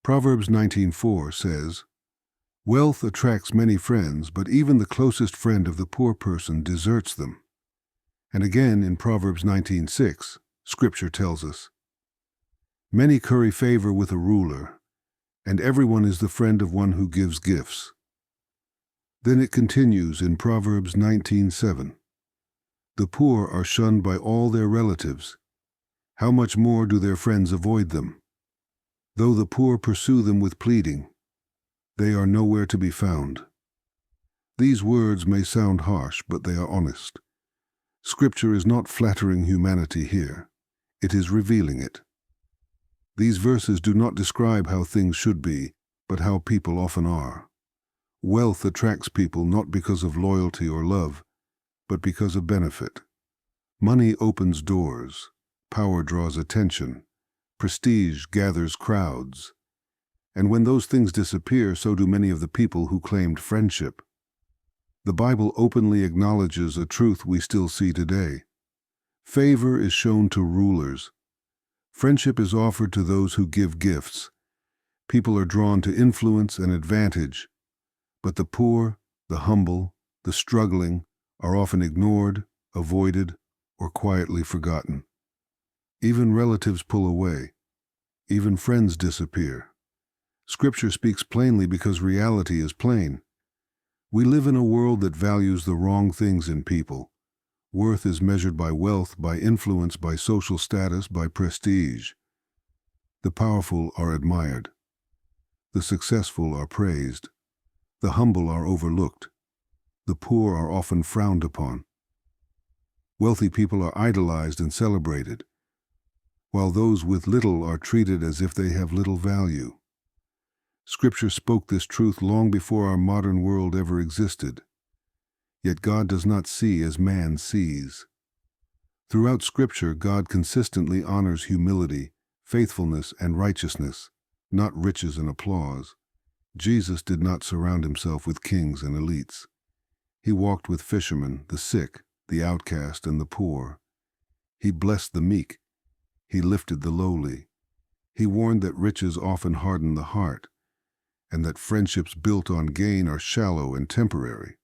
Proverbs 19:4 says, "Wealth attracts many friends, but even the closest friend of the poor person deserts them." And again in Proverbs 19:6, Scripture tells us, "Many curry favor with a ruler, and everyone is the friend of one who gives gifts." Then it continues in Proverbs 19:7, "The poor are shunned by all their relatives. How much more do their friends avoid them? Though the poor pursue them with pleading, they are nowhere to be found." These words may sound harsh, but they are honest. Scripture is not flattering humanity here. It is revealing it. These verses do not describe how things should be, but how people often are. Wealth attracts people not because of loyalty or love, but because of benefit. Money opens doors, power draws attention, prestige gathers crowds. And when those things disappear, so do many of the people who claimed friendship. The Bible openly acknowledges a truth we still see today. Favor is shown to rulers. Friendship is offered to those who give gifts. People are drawn to influence and advantage, but the poor, the humble, the struggling are often ignored, avoided, or quietly forgotten. Even relatives pull away. Even friends disappear. Scripture speaks plainly because reality is plain. We live in a world that values the wrong things in people. Worth is measured by wealth, by influence, by social status, by prestige. The powerful are admired. The successful are praised. The humble are overlooked. The poor are often frowned upon. Wealthy people are idolized and celebrated, while those with little are treated as if they have little value. Scripture spoke this truth long before our modern world ever existed. Yet God does not see as man sees. Throughout Scripture, God consistently honors humility, faithfulness, and righteousness, not riches and applause. Jesus did not surround himself with kings and elites. He walked with fishermen, the sick, the outcast, and the poor. He blessed the meek. He lifted the lowly. He warned that riches often harden the heart, and that friendships built on gain are shallow and temporary.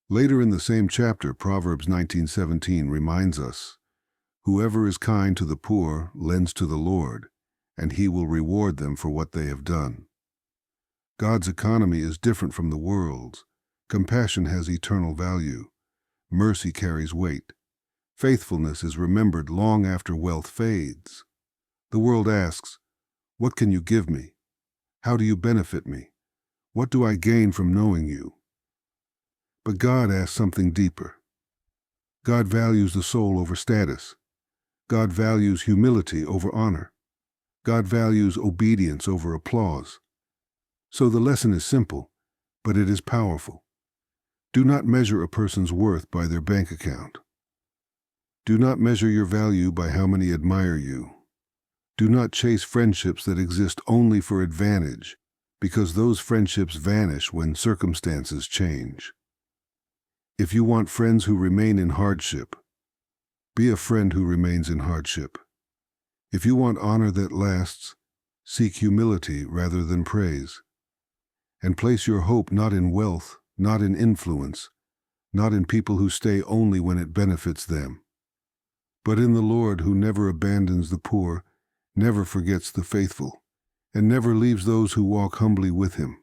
Later in the same chapter, Proverbs 19:17 reminds us, "Whoever is kind to the poor lends to the Lord, and he will reward them for what they have done." God's economy is different from the world's. Compassion has eternal value. Mercy carries weight. Faithfulness is remembered long after wealth fades. The world asks, "What can you give me? How do you benefit me? What do I gain from knowing you?" But God asks something deeper. God values the soul over status. God values humility over honor. God values obedience over applause. So the lesson is simple, but it is powerful. Do not measure a person's worth by their bank account. Do not measure your value by how many admire you. Do not chase friendships that exist only for advantage, because those friendships vanish when circumstances change. If you want friends who remain in hardship, be a friend who remains in hardship. If you want honor that lasts, seek humility rather than praise. And place your hope not in wealth, not in influence, not in people who stay only when it benefits them, but in the Lord who never abandons the poor, never forgets the faithful, and never leaves those who walk humbly with him.